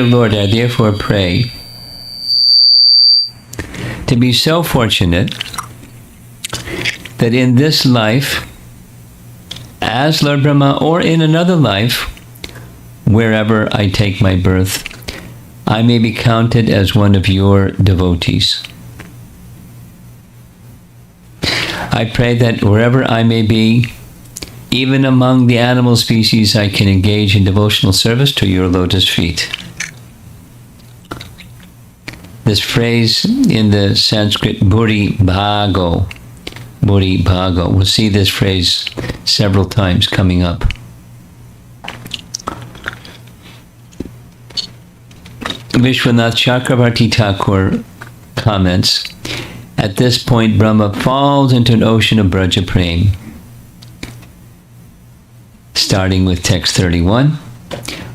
Lord, I therefore pray to be so fortunate that in this life, as Lord Brahma, or in another life, wherever I take my birth, I may be counted as one of your devotees. I pray that wherever I may be, even among the animal species, I can engage in devotional service to your lotus feet. This phrase in the Sanskrit, Buri Bhago, we'll see this phrase several times coming up. Vishwanath Chakravarti Thakur comments, at this point Brahma falls into an ocean of Braja Prem. Starting with text 31.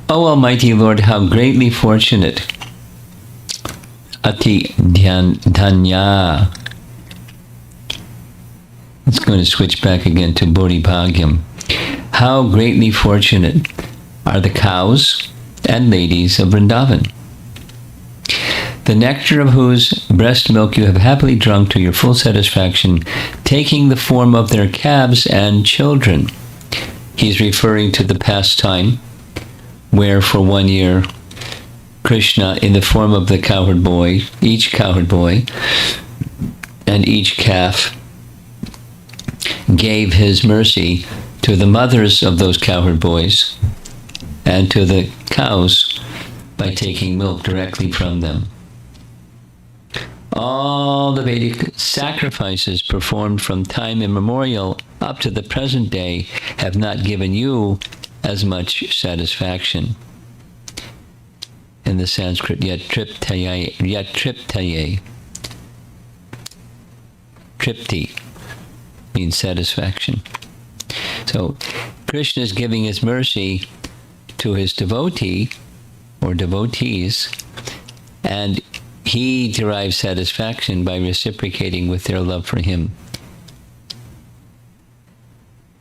O Almighty Lord, how greatly fortunate, Ati Dhanya. It's going to switch back again to Bodhi Bhagyam. How greatly fortunate are the cows and ladies of Vrindavan, the nectar of whose breast milk you have happily drunk to your full satisfaction, taking the form of their calves and children. He's referring to the pastime where for 1 year Krishna, in the form of the cowherd boy, each cowherd boy and each calf, gave his mercy to the mothers of those cowherd boys and to the cows by taking milk directly from them. All the Vedic sacrifices performed from time immemorial up to the present day have not given you as much satisfaction. In the Sanskrit, yatriptaye, tripti means satisfaction. So Krishna is giving his mercy to his devotee or devotees, and he derives satisfaction by reciprocating with their love for him.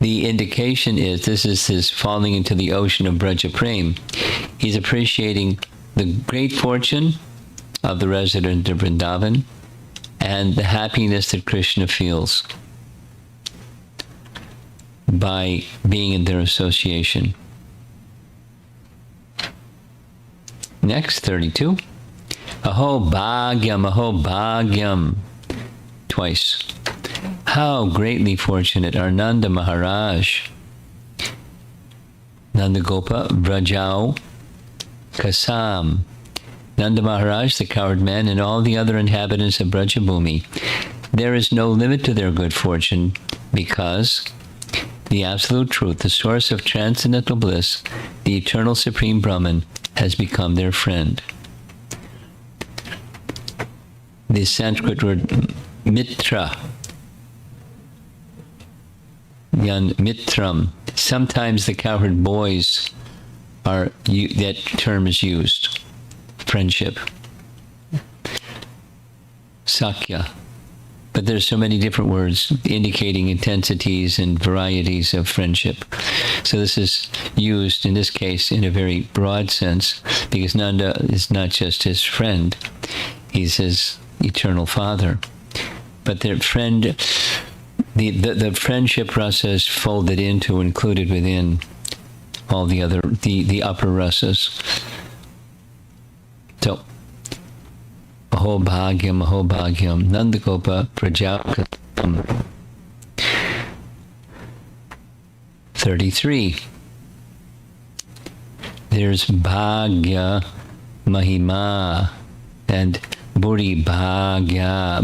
The indication is this is his falling into the ocean of Braja Prem. He's appreciating the great fortune of the resident of Vrindavan and the happiness that Krishna feels by being in their association. Next, 32. Aho bhagyam, twice. How greatly fortunate are Nanda Maharaj, Nanda Gopa, Vrajau, Kasam, Nanda Maharaj, the cowherd man, and all the other inhabitants of Brajabhumi. There is no limit to their good fortune, because the absolute truth, the source of transcendental bliss, the eternal supreme Brahman, has become their friend. The Sanskrit word mitra, yan mitram. Sometimes the cowherd boys that term is used. Friendship. Sakya. But there's so many different words indicating intensities and varieties of friendship. So this is used in this case in a very broad sense, because Nanda is not just his friend, he's his eternal father. But their friend, the friendship rasa is folded into, included within all the other, the upper rasas. So, Aho bhagyam, Nandagopa prajakam. 33. There's bhagya, mahima, and buri bhaga.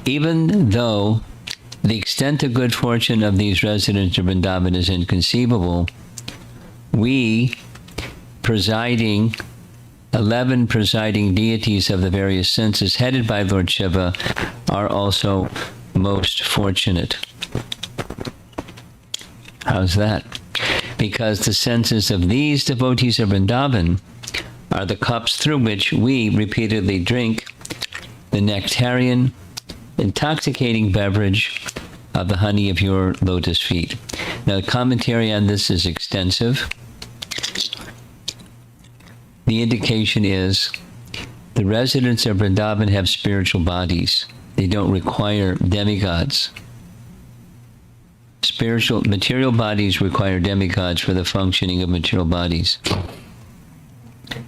Even though the extent of good fortune of these residents of Vrindavan is inconceivable, we 11 presiding deities of the various senses, headed by Lord Shiva, are also most fortunate. How's that? Because the senses of these devotees of Vrindavan are the cups through which we repeatedly drink the nectarian, intoxicating beverage of the honey of your lotus feet. Now, the commentary on this is extensive. the indication is the residents of Vrindavan have spiritual bodies. They don't require demigods. Material bodies require demigods for the functioning of material bodies.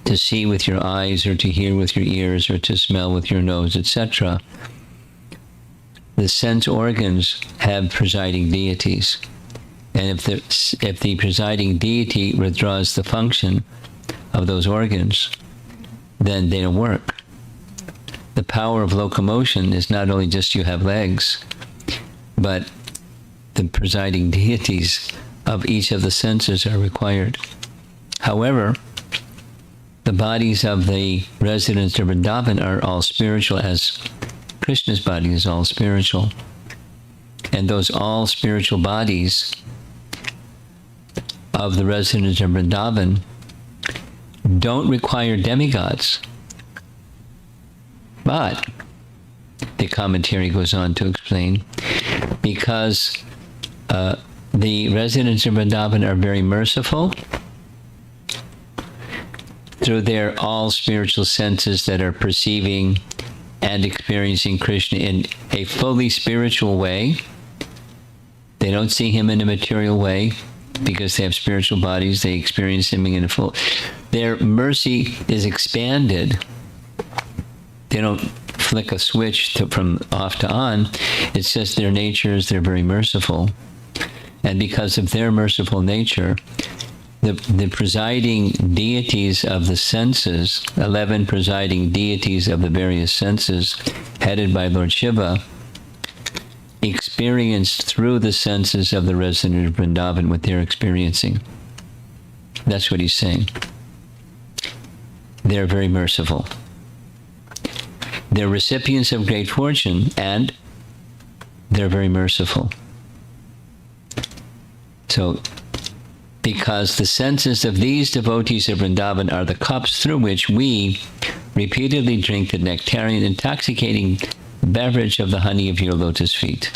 To see with your eyes, or to hear with your ears, or to smell with your nose, etc. The sense organs have presiding deities. And if the presiding deity withdraws the function of those organs, then they don't work. The power of locomotion is not only just you have legs, but the presiding deities of each of the senses are required. However, the bodies of the residents of Vrindavan are all spiritual, as Krishna's body is all spiritual. And those all spiritual bodies of the residents of Vrindavan don't require demigods. But, the commentary goes on to explain, because the residents of Vrindavan are very merciful through their all spiritual senses that are perceiving and experiencing Krishna in a fully spiritual way. They don't see him in a material way because they have spiritual bodies. They experience him in a full. Their mercy is expanded. They don't flick a switch from off to on. It's just their nature is they're very merciful. And because of their merciful nature, the presiding deities of the senses, 11 presiding deities of the various senses, headed by Lord Shiva, experienced through the senses of the resident of Vrindavan what they're experiencing. That's what he's saying. They're very merciful. They're recipients of great fortune, and they're very merciful. So, because the senses of these devotees of Vrindavan are the cups through which we repeatedly drink the nectarian, intoxicating beverage of the honey of your lotus feet.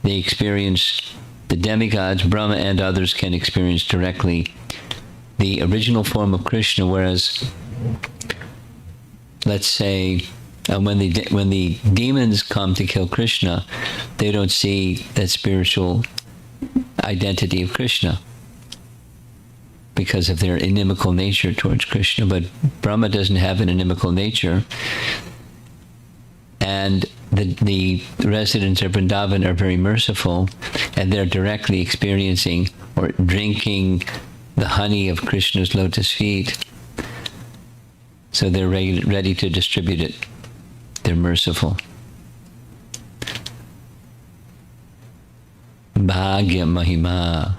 They experience the demigods, Brahma and others can experience directly the original form of Krishna, whereas, let's say, when the demons come to kill Krishna, they don't see that spiritual identity of Krishna because of their inimical nature towards Krishna. But Brahma doesn't have an inimical nature, and the residents of Vrindavan are very merciful, and they're directly experiencing or drinking the honey of Krishna's lotus feet. So they're ready to distribute it. They're merciful. Bhagya Mahima.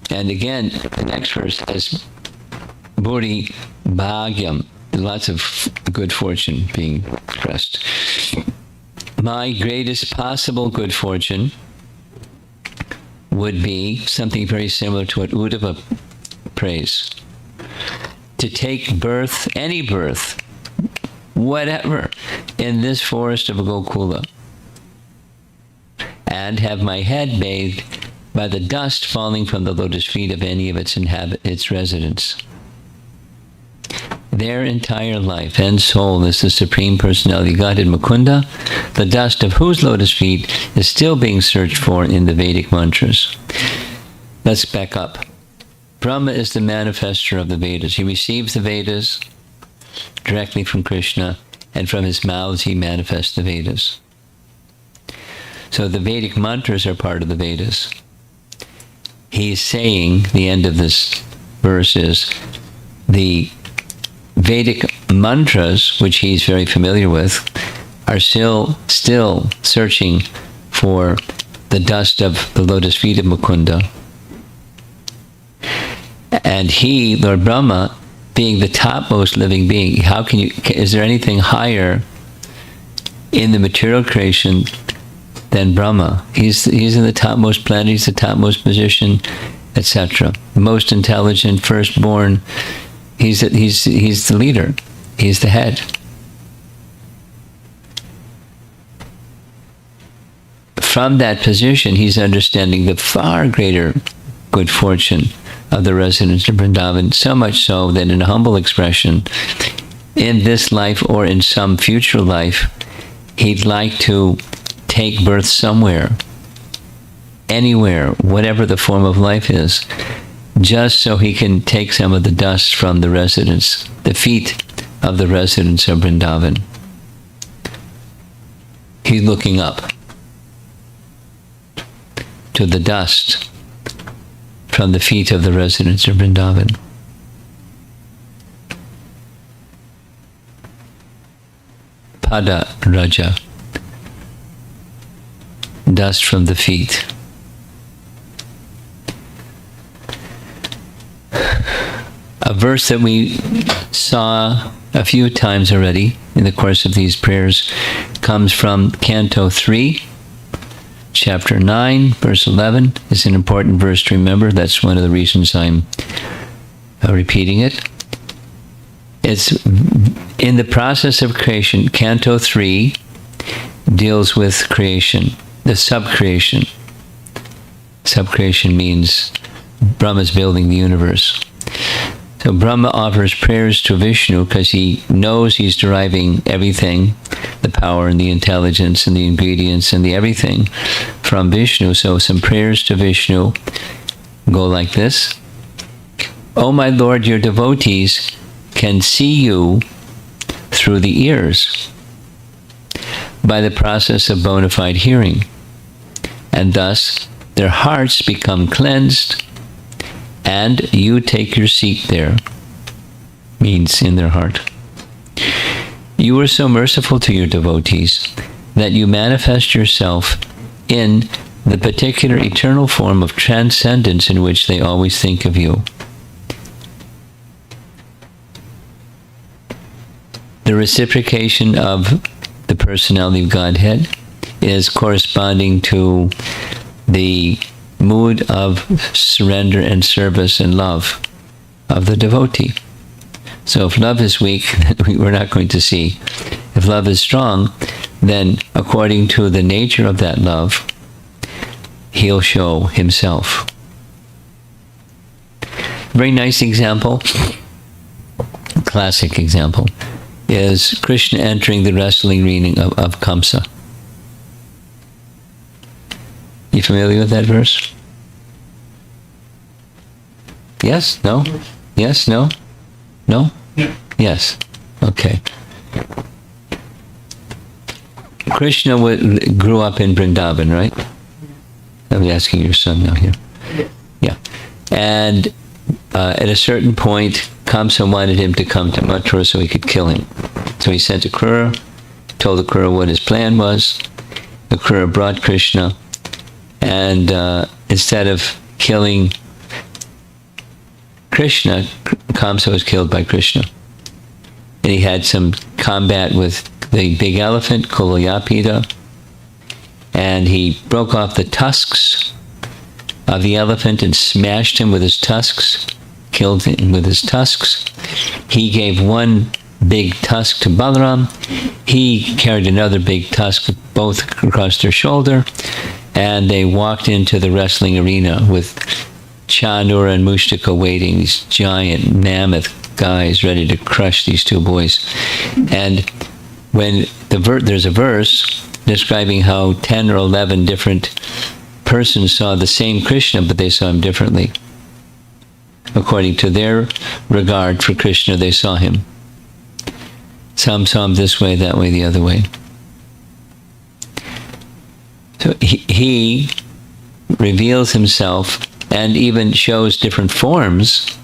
And again, the next verse says, Bhuri Bhagyam. Lots of good fortune being expressed. My greatest possible good fortune would be something very similar to what Uddhava prays. To take birth, any birth, whatever, in this forest of Gokula, and have my head bathed by the dust falling from the lotus feet of any of its residents. Their entire life and soul is the Supreme Personality Godhead Mukunda, the dust of whose lotus feet is still being searched for in the Vedic mantras. Let's back up. Brahma is the manifester of the Vedas. He receives the Vedas directly from Krishna, and from his mouths he manifests the Vedas. So the Vedic mantras are part of the Vedas. He's saying, the end of this verse is, the Vedic mantras, which he's very familiar with, are still searching for the dust of the lotus feet of Mukunda. And he, Lord Brahma, being the topmost living being, is there anything higher in the material creation than Brahma? He's in the topmost planet, he's the topmost position, etc. Most intelligent, firstborn. He's the leader. He's the head. From that position, he's understanding the far greater good fortune of the residents of Vrindavan, so much so that in a humble expression, in this life or in some future life, he'd like to take birth somewhere, anywhere, whatever the form of life is, just so he can take some of the dust from the residents, the feet of the residents of Vrindavan. He's looking up to the dust from the feet of the residents of Vrindavan. Pada Raja, dust from the feet. A verse that we saw a few times already in the course of these prayers comes from Canto 3, Chapter 9, verse 11. It's an important verse to remember. That's one of the reasons I'm repeating it. It's in the process of creation. Canto 3 deals with creation, the subcreation. Subcreation means Brahma's building the universe. So Brahma offers prayers to Vishnu because he knows he's deriving everything, the power and the intelligence and the ingredients and the everything from Vishnu. So some prayers to Vishnu go like this. O my Lord, your devotees can see you through the ears by the process of bona fide hearing, and thus their hearts become cleansed, and you take your seat there, means in their heart. You are so merciful to your devotees that you manifest yourself in the particular eternal form of transcendence in which they always think of you. The reciprocation of the personality of Godhead is corresponding to the mood of surrender and service and love of the devotee. So if love is weak, we're not going to see. If love is strong, then according to the nature of that love, he'll show himself. Very nice example, classic example, is Krishna entering the wrestling ring of Kamsa. You familiar with that verse? Yes? No? Yes? No? No? Yeah. Yes. Okay. Krishna grew up in Vrindavan, right? I'm asking your son now here. Yeah. And at a certain point, Kamsa wanted him to come to Mathura so he could kill him. So he sent Akrura, told Akrura what his plan was. Akrura brought Krishna, and instead of killing Krishna, Kamsa was killed by Krishna. And he had some combat with the big elephant, Kulayapita, and he broke off the tusks of the elephant and smashed him with his tusks, killed him with his tusks. He gave one big tusk to Balaram. He carried another big tusk, both across their shoulder, and they walked into the wrestling arena with Chanura and Mushtaka waiting, these giant mammoth guys ready to crush these two boys. And when there's a verse describing how 10 or 11 different persons saw the same Krishna, but they saw him differently. According to their regard for Krishna, they saw him. Some saw him this way, that way, the other way. So he reveals himself and even shows different forms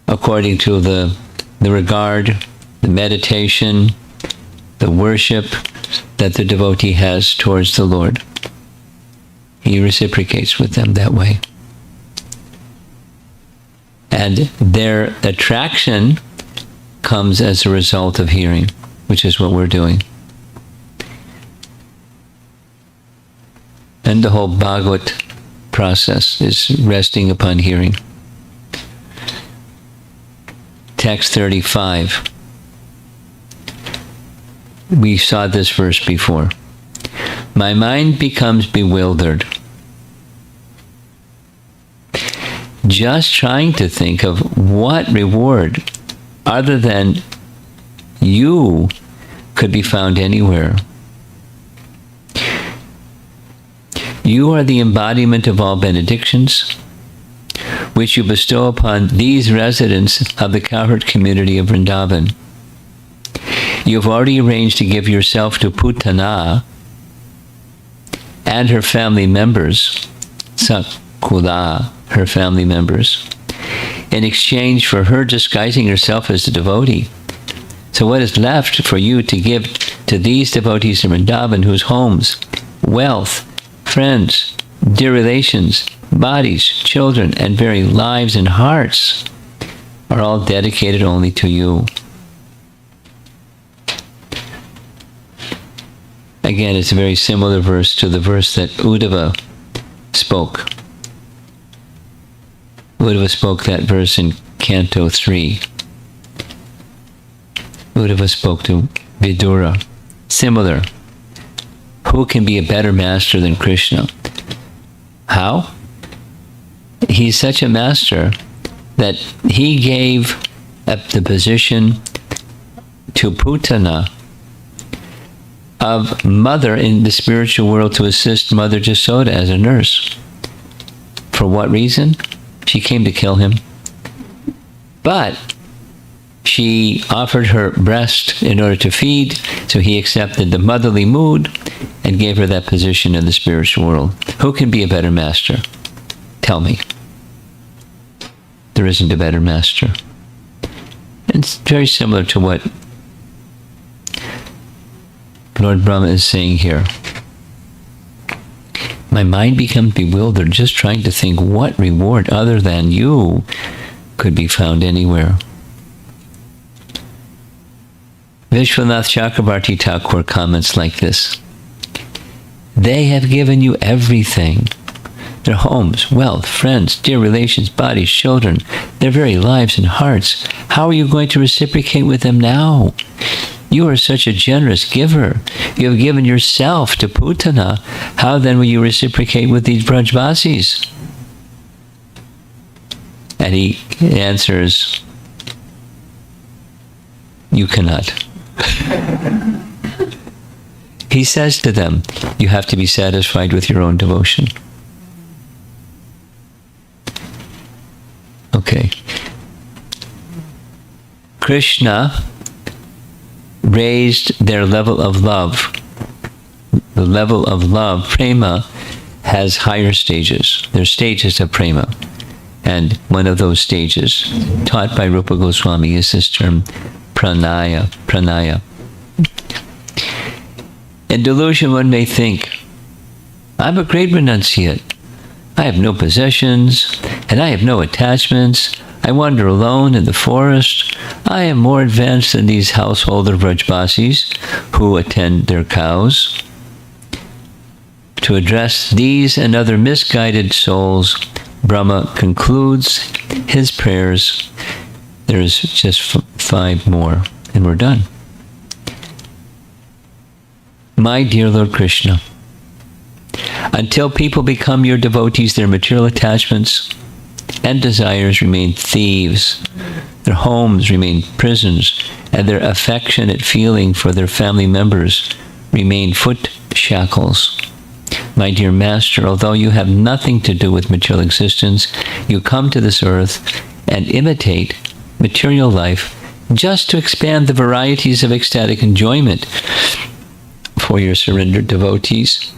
according to the regard, the meditation, the worship that the devotee has towards the Lord. He reciprocates with them that way. And their attraction comes as a result of hearing, which is what we're doing. And the whole Bhagavat process is resting upon hearing. Text 35. We saw this verse before. My mind becomes bewildered just trying to think of what reward other than you could be found anywhere. You are the embodiment of all benedictions, which you bestow upon these residents of the cowherd community of Vrindavan. You have already arranged to give yourself to Putana and her family members, Sakula, her family members, in exchange for her disguising herself as a devotee. So what is left for you to give to these devotees in Vrindavan, whose homes, wealth, friends, dear relations, bodies, children, and very lives and hearts are all dedicated only to you? Again, it's a very similar verse to the verse that Uddhava spoke. Uddhava spoke that verse in Canto 3. Uddhava spoke to Vidura. Similar. Who can be a better master than Krishna? How? He's such a master that he gave up the position to Putana of mother in the spiritual world to assist Mother Jasoda as a nurse. For what reason? She came to kill him. But she offered her breast in order to feed, so he accepted the motherly mood and gave her that position in the spiritual world. Who can be a better master? Tell me. There isn't a better master. And it's very similar to what Lord Brahma is saying here. My mind becomes bewildered just trying to think what reward other than you could be found anywhere. Vishwanath Chakrabarti Thakur comments like this: they have given you everything. Their homes, wealth, friends, dear relations, bodies, children, their very lives and hearts. How are you going to reciprocate with them now? You are such a generous giver. You have given yourself to Putana. How then will you reciprocate with these Brajvasis? And he answers, you cannot. He says to them, you have to be satisfied with your own devotion. Okay. Krishna raised their level of love. The level of love, prema, has higher stages. There are stages of prema. And one of those stages, taught by Rupa Goswami, is this term pranaya. In delusion, one may think, I'm a great renunciate. I have no possessions, and I have no attachments. I wander alone in the forest. I am more advanced than these householder Vrajbasis who attend their cows. To address these and other misguided souls, Brahma concludes his prayers. There's just 5 more, and we're done. My dear Lord Krishna, until people become your devotees, their material attachments and desires remain thieves. Their homes remain prisons, and their affectionate feeling for their family members remain foot shackles. My dear Master, although you have nothing to do with material existence, you come to this earth and imitate material life just to expand the varieties of ecstatic enjoyment for your surrendered devotees.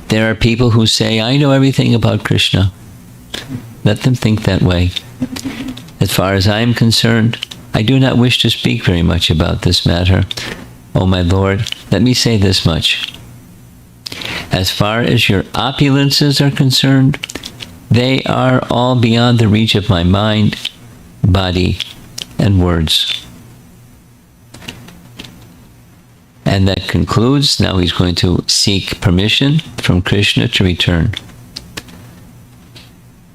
There are people who say, I know everything about Krishna. Let them think that way. As far as I am concerned, I do not wish to speak very much about this matter. O my Lord, let me say this much. As far as your opulences are concerned, they are all beyond the reach of my mind, body, and words. And that concludes. Now he's going to seek permission from Krishna to return.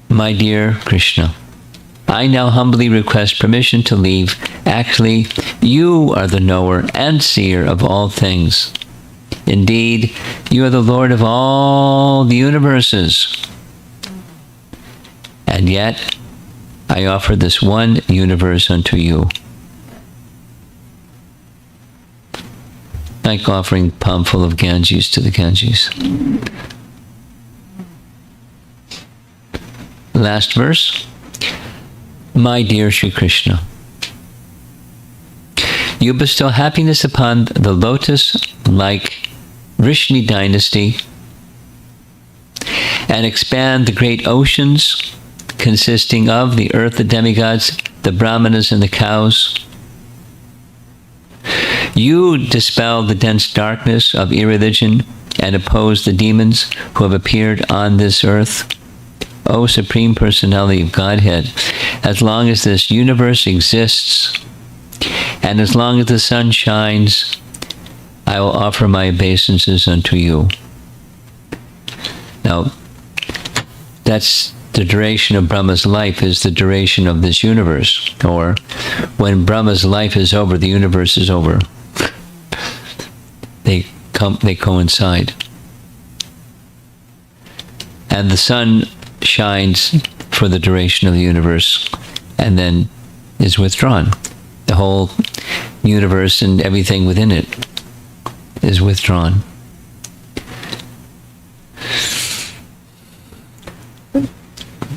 My dear Krishna, I now humbly request permission to leave. Actually, you are the knower and seer of all things. Indeed, you are the Lord of all the universes. and yet I offer this one universe unto you. Like offering palm full of Ganges to the Ganges. Last verse. My dear Sri Krishna, you bestow happiness upon the lotus-like Vrishni dynasty and expand the great oceans consisting of the earth, the demigods, the brahmanas, and the cows. You dispel the dense darkness of irreligion and oppose the demons who have appeared on this earth. O Supreme Personality of Godhead, as long as this universe exists, and as long as the sun shines, I will offer my obeisances unto you. Now, that's the duration of Brahma's life, is the duration of this universe. Or, when Brahma's life is over, the universe is over. They coincide. And the sun shines for the duration of the universe and then is withdrawn. The whole universe and everything within it is withdrawn.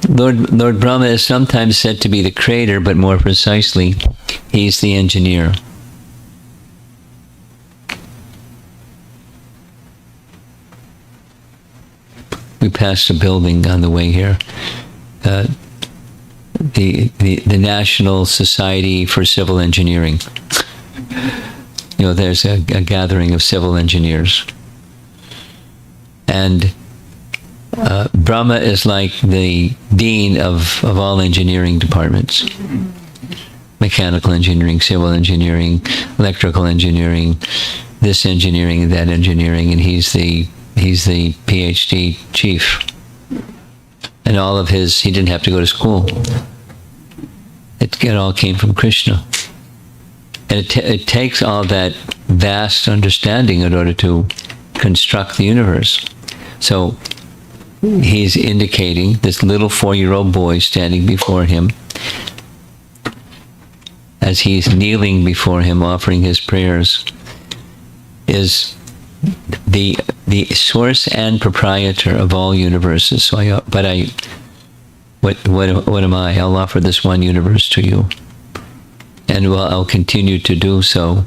Lord Brahma is sometimes said to be the creator, but more precisely, he's the engineer. We passed a building on the way here. The National Society for Civil Engineering. You know, there's a gathering of civil engineers. And Brahma is like the dean of all engineering departments. Mechanical engineering, civil engineering, electrical engineering, this engineering, that engineering, and he's the PhD chief. And all of his, he didn't have to go to school. It all came from Krishna. And it takes all that vast understanding in order to construct the universe. So he's indicating this little 4-year-old boy standing before him, as he's kneeling before him, offering his prayers, is the source and proprietor of all universes. So what am I? I'll offer this one universe to you, and I'll continue to do so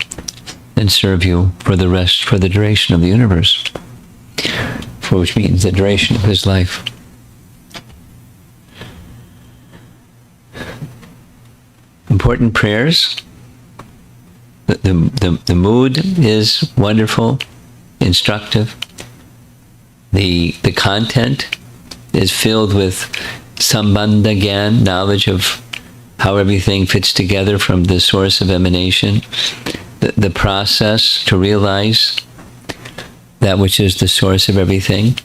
and serve you for the duration of the universe, for which means the duration of his life. Important prayers. The mood is wonderful, instructive. The content is filled with sambandha gyan, knowledge of how everything fits together from the source of emanation, the process to realize that which is the source of everything,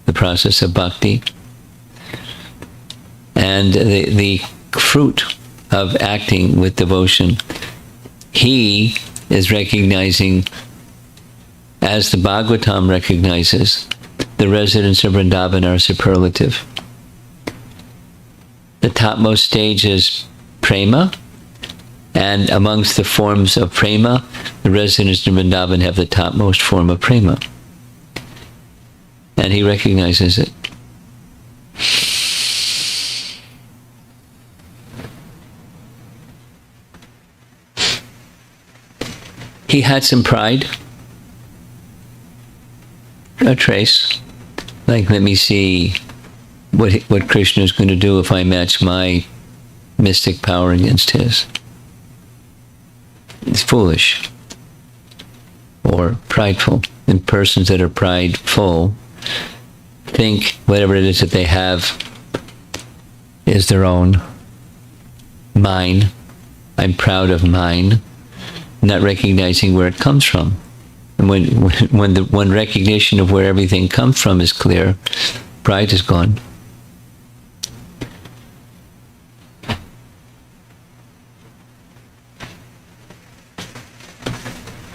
the process of bhakti, and the fruit of acting with devotion. He is recognizing, as the Bhagavatam recognizes, the residents of Vrindavan are superlative. The topmost stage is prema, and amongst the forms of prema, the residents of Vrindavan have the topmost form of prema. And he recognizes it. He had some pride, a trace, like, let me see what Krishna is going to do if I match my mystic power against his. It's foolish or prideful. And persons that are prideful think whatever it is that they have is their own, mine. I'm proud of mine, not recognizing where it comes from. And when recognition of where everything comes from is clear, pride is gone.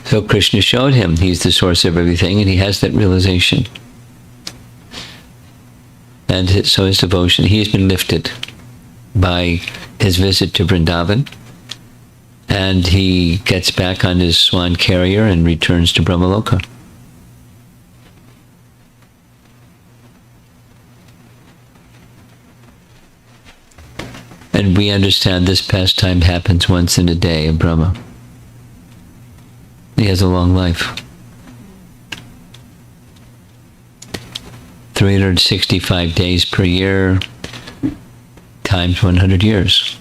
So Krishna showed him he's the source of everything, and he has that realization. And so his devotion, he has been lifted by his visit to Vrindavan. And he gets back on his swan carrier and returns to Brahmaloka. And we understand this pastime happens once in a day of Brahma. He has a long life. 365 days per year times 100 years.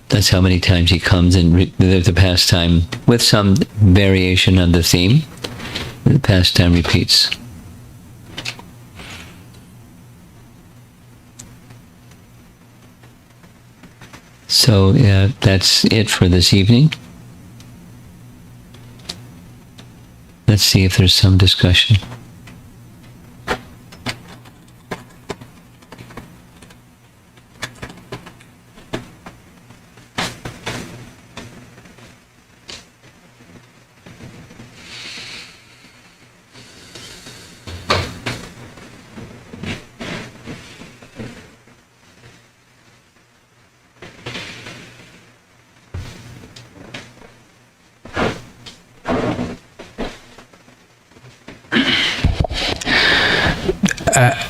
That's how many times he comes and the pastime, with some variation on the theme, the pastime repeats. So yeah, that's it for this evening. Let's see if there's some discussion.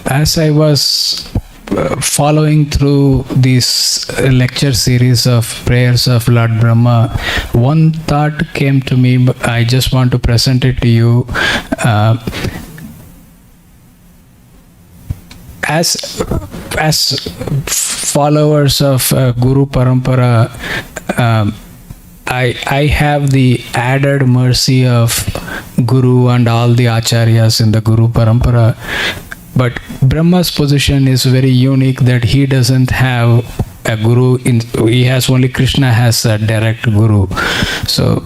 As I was following through this lecture series of prayers of Lord Brahma, one thought came to me, but I just want to present it to you. As followers of Guru Parampara, I have the added mercy of Guru and all the Acharyas in the Guru Parampara. But Brahma's position is very unique, that he doesn't have a guru. He has only Krishna has a direct guru. So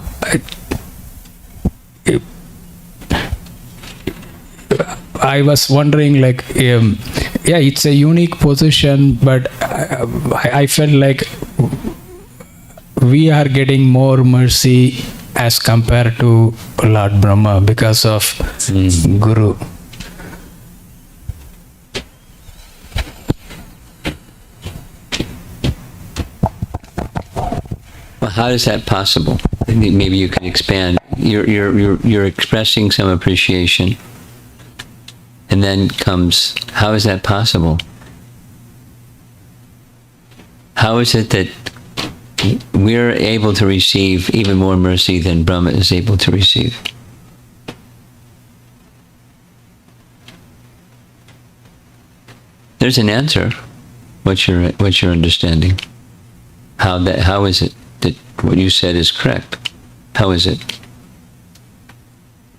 I was wondering, like, yeah, it's a unique position, but I felt like we are getting more mercy as compared to Lord Brahma because of Guru. Well, how is that possible? Maybe you can expand. You're expressing some appreciation, and then comes, how is that possible? How is it that we're able to receive even more mercy than Brahma is able to receive? There's an answer. What's your understanding? How is it that what you said is correct? How is it?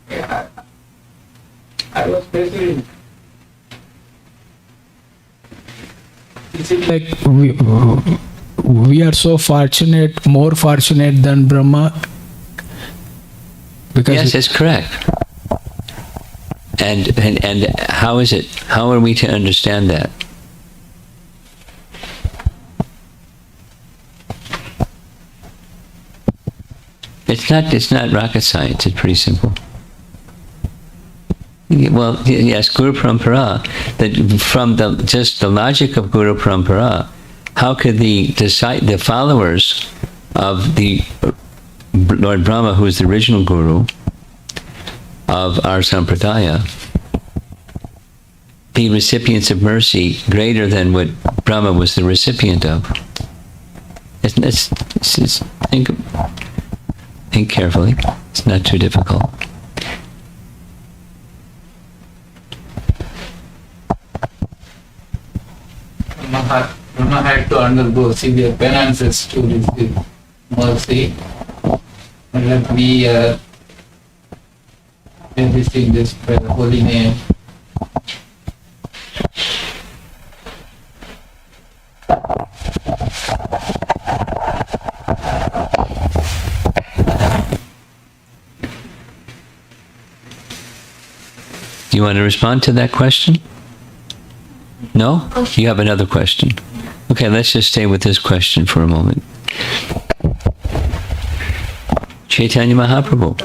Yeah, I was basically, is it like we are so fortunate, more fortunate than Brahma? Because yes, it's correct. And how is it? How are we to understand that? It's not rocket science. It's pretty simple. Well, yes, Guru Parampara. That from just the logic of Guru Parampara, how could the followers of the Lord Brahma, who is the original Guru of our Sampradaya, be recipients of mercy greater than what Brahma was the recipient of? Think carefully. It's not too difficult. Brahma had to undergo severe penances to receive mercy. And let me receive this holy name. Do you want to respond to that question? No? You have another question. Okay, let's just stay with this question for a moment. Chaitanya Mahaprabhu.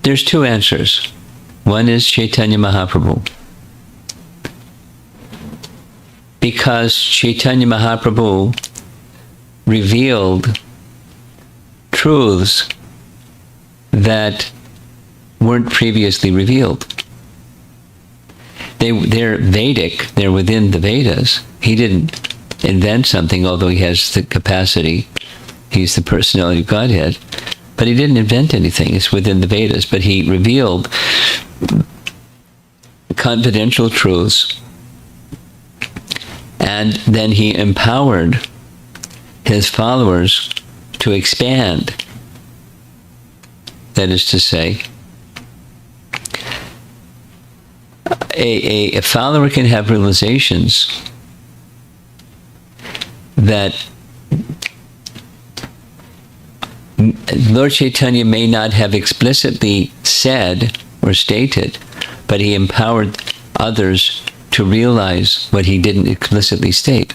There's two answers. One is Chaitanya Mahaprabhu. Because Chaitanya Mahaprabhu revealed truths that weren't previously revealed. They're Vedic, they're within the Vedas. He didn't invent something, although he has the capacity. He's the personality of Godhead. But he didn't invent anything. It's within the Vedas. But he revealed confidential truths. And then he empowered his followers to expand. That is to say, a follower can have realizations that Lord Chaitanya may not have explicitly said or stated, but he empowered others to realize what he didn't explicitly state.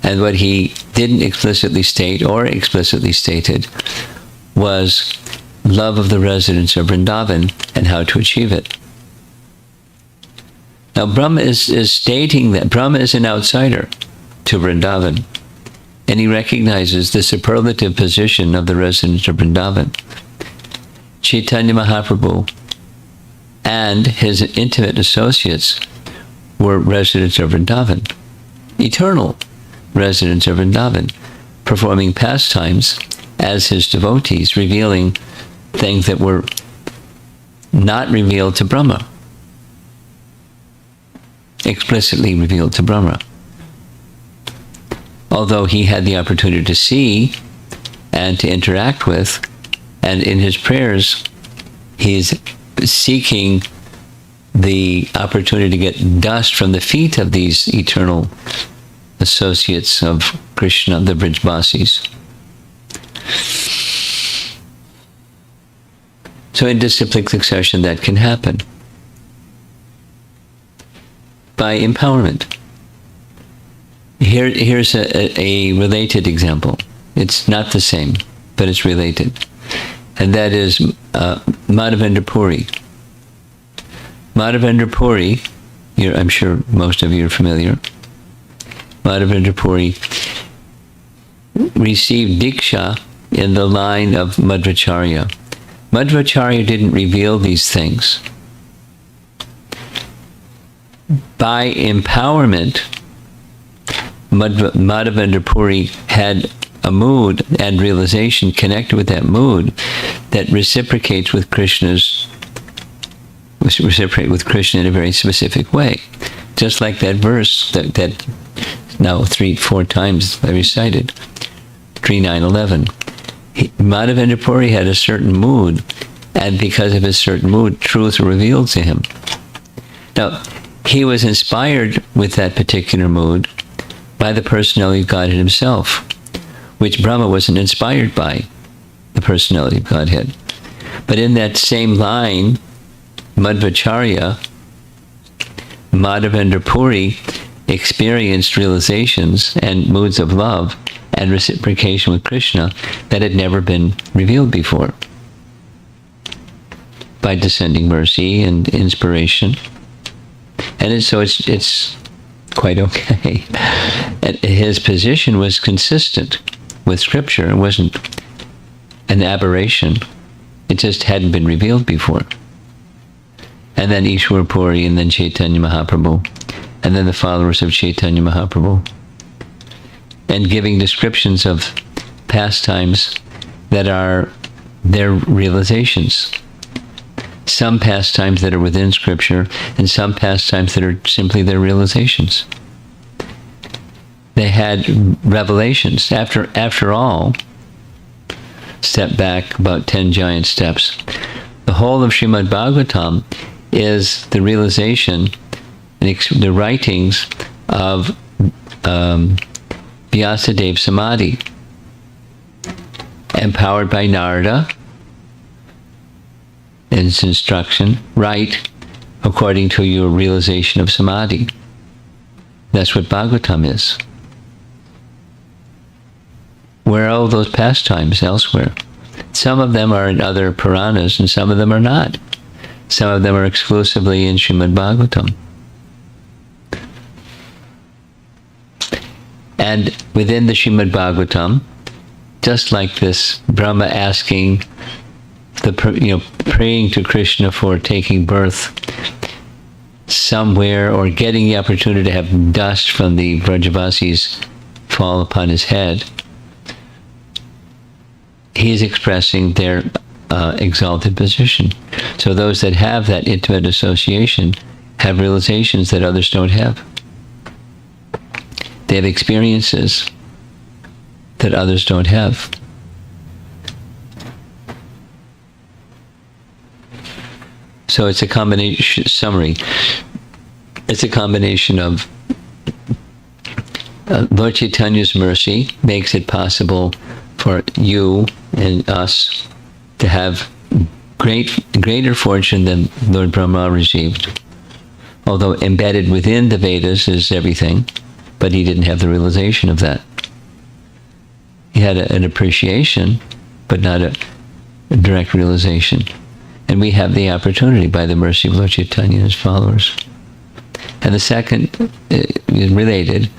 And what he didn't explicitly state or explicitly stated was love of the residents of Vrindavan and how to achieve it. Now Brahma is stating that Brahma is an outsider to Vrindavan, and he recognizes the superlative position of the residents of Vrindavan. Chaitanya Mahaprabhu and his intimate associates were residents of Vrindavan, eternal residents of Vrindavan, performing pastimes as his devotees, revealing things that were not revealed to Brahma, explicitly revealed to Brahma. Although he had the opportunity to see and to interact with, and in his prayers, he's seeking the opportunity to get dust from the feet of these eternal associates of Krishna, the Brijbasis. So in disciplic succession, that can happen by empowerment. Here's a related example. It's not the same, but it's related. And that is Madhavendra Puri. Madhavendra Puri, I'm sure most of you are familiar. Madhavendra Puri received Diksha in the line of Madhvacharya. Madhvacharya didn't reveal these things. By empowerment, Madhavendra Puri had a mood and realization connected with that mood that reciprocate with Krishna in a very specific way. Just like that verse that now 3-4 times I recited, 3:9:11. Madhavendra Puri had a certain mood, and because of his certain mood, truths were revealed to him. Now, he was inspired with that particular mood by the personality of Godhead himself, which Brahma wasn't inspired by, the personality of Godhead. But in that same line, Madhvacharya, Madhavendra Puri experienced realizations and moods of love and reciprocation with Krishna that had never been revealed before by descending mercy and inspiration. And so it's quite okay. And his position was consistent with Scripture. It wasn't an aberration. It just hadn't been revealed before. And then Ishwar Puri, and then Chaitanya Mahaprabhu, and then the followers of Chaitanya Mahaprabhu, and giving descriptions of pastimes that are their realizations. Some pastimes that are within Scripture, and some pastimes that are simply their realizations. They had revelations. After all, step back about 10 giant steps. The whole of Srimad Bhagavatam is the realization, the writings of Vyasadeva Samadhi, empowered by Narada, in its instruction, write according to your realization of Samadhi. That's what Bhagavatam is. Where are all those pastimes elsewhere? Some of them are in other Puranas and some of them are not. Some of them are exclusively in Srimad Bhagavatam. And within the Srimad Bhagavatam, just like this, Brahma asking, praying to Krishna for taking birth somewhere, or getting the opportunity to have dust from the Vrajavasis fall upon his head, he is expressing their exalted position. So those that have that intimate association have realizations that others don't have. They have experiences that others don't have. So it's a combination, summary, it's a combination of Lord Chaitanya's mercy makes it possible for you and us to have greater fortune than Lord Brahma received. Although embedded within the Vedas is everything, but he didn't have the realization of that. He had an appreciation, but not a direct realization. And we have the opportunity by the mercy of Lord Chaitanya and his followers. And the second, related,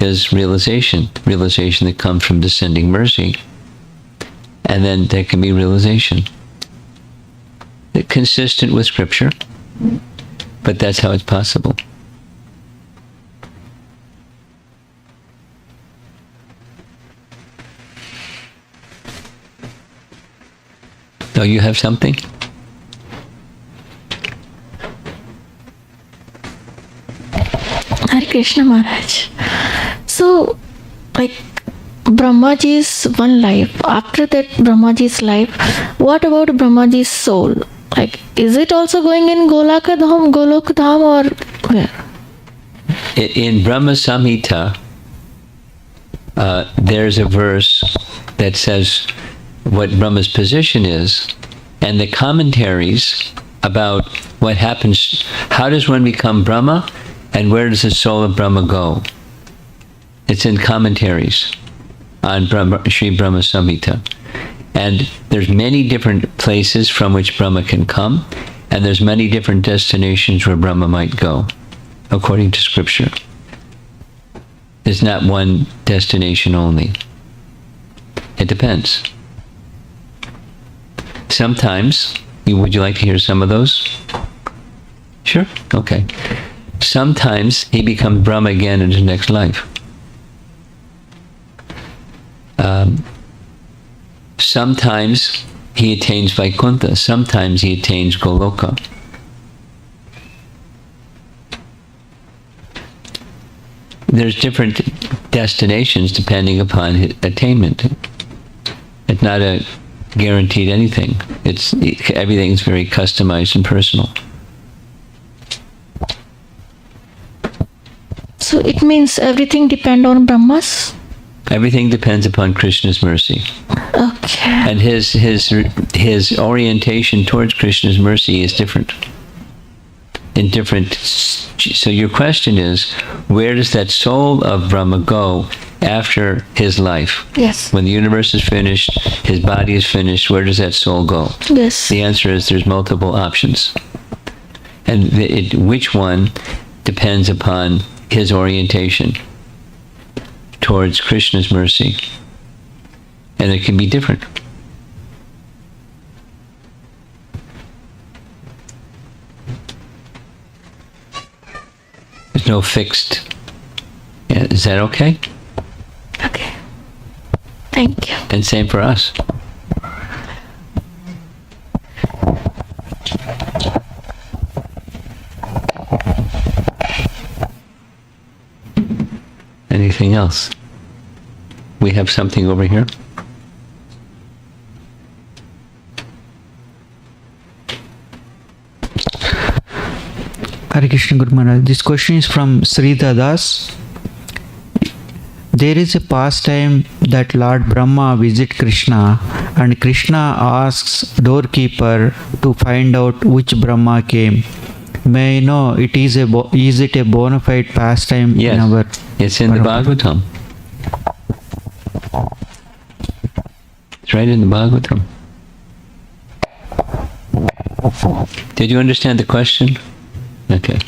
is realization that comes from descending mercy. And then there can be realization. Consistent with Scripture, but that's how it's possible. Oh, you have something? Hare Krishna Maharaj. So, like, Brahmaji's one life. After that Brahmaji's life, what about Brahmaji's soul? Like, is it also going in Golok Dham, or where? In Brahma Samhita, there's a verse that says what Brahma's position is, and the commentaries about what happens, how does one become Brahma, and where does the soul of Brahma go? It's in commentaries on Sri Brahma Samhita. And there's many different places from which Brahma can come, and there's many different destinations where Brahma might go, according to Scripture. There's not one destination only. It depends. Sometimes, would you like to hear some of those? Sure? Okay. Sometimes he becomes Brahma again in his next life. Sometimes he attains Vaikuntha. Sometimes he attains Goloka. There's different destinations depending upon his attainment. It's not a guaranteed anything. Everything's very customized and personal. So it means everything depends on Brahmas? Everything depends upon Krishna's mercy. Okay. And his orientation towards Krishna's mercy is different. So your question is, where does that soul of Brahma go after his life? Yes. When the universe is finished, his body is finished, where does that soul go? Yes. The answer is there's multiple options. And which one depends upon his orientation towards Krishna's mercy. And it can be different. There's no fixed. Yeah, is that okay? Okay. Thank you. And same for us. Anything else? We have something over here. Hare Krishna Guru Maharaj. This question is from Srida Das. There is a pastime that Lord Brahma visits Krishna, and Krishna asks doorkeeper to find out which Brahma came. May I know is it a bona fide pastime Yes, in our it's in the Bhagavatam. It's right in the Bhagavatam. Did you understand the question? Okay.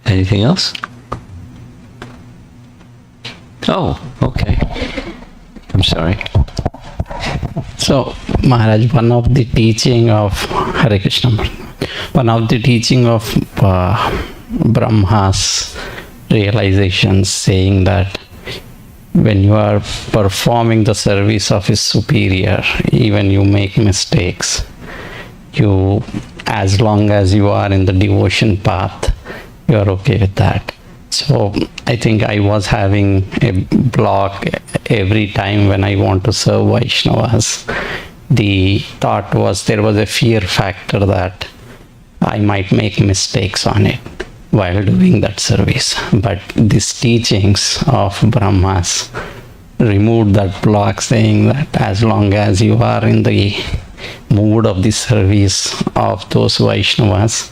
Anything else? Oh, okay. I'm sorry. So, Maharaj, one of the teaching of Hare Krishna, one of the teaching of Brahma's realizations saying that when you are performing the service of his superior, even you make mistakes, you, as long as you are in the devotion path, you are okay with that. So I think I was having a block every time when I want to serve Vaishnavas. The thought was there was a fear factor that I might make mistakes on it while doing that service. But these teachings of Brahmas removed that block, saying that as long as you are in the mood of the service of those Vaishnavas,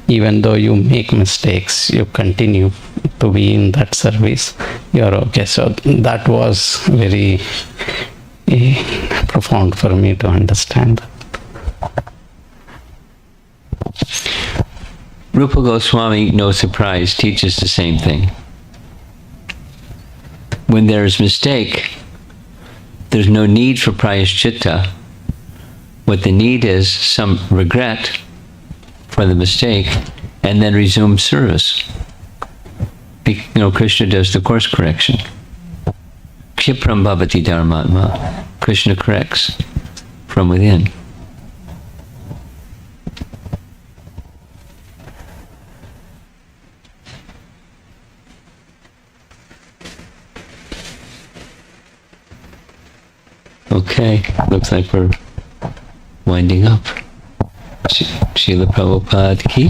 even though you make mistakes, you continue to be in that service, you are okay. So that was very profound for me to understand. Rupa Goswami, no surprise, teaches the same thing. When there is mistake, there's no need for prayaschitta. What the need is some regret for the mistake and then resume service. Krishna does the course correction. Kshipram bhavati dharmatma. Krishna corrects from within. Okay, looks like we're winding up. Srila Prabhupada ki?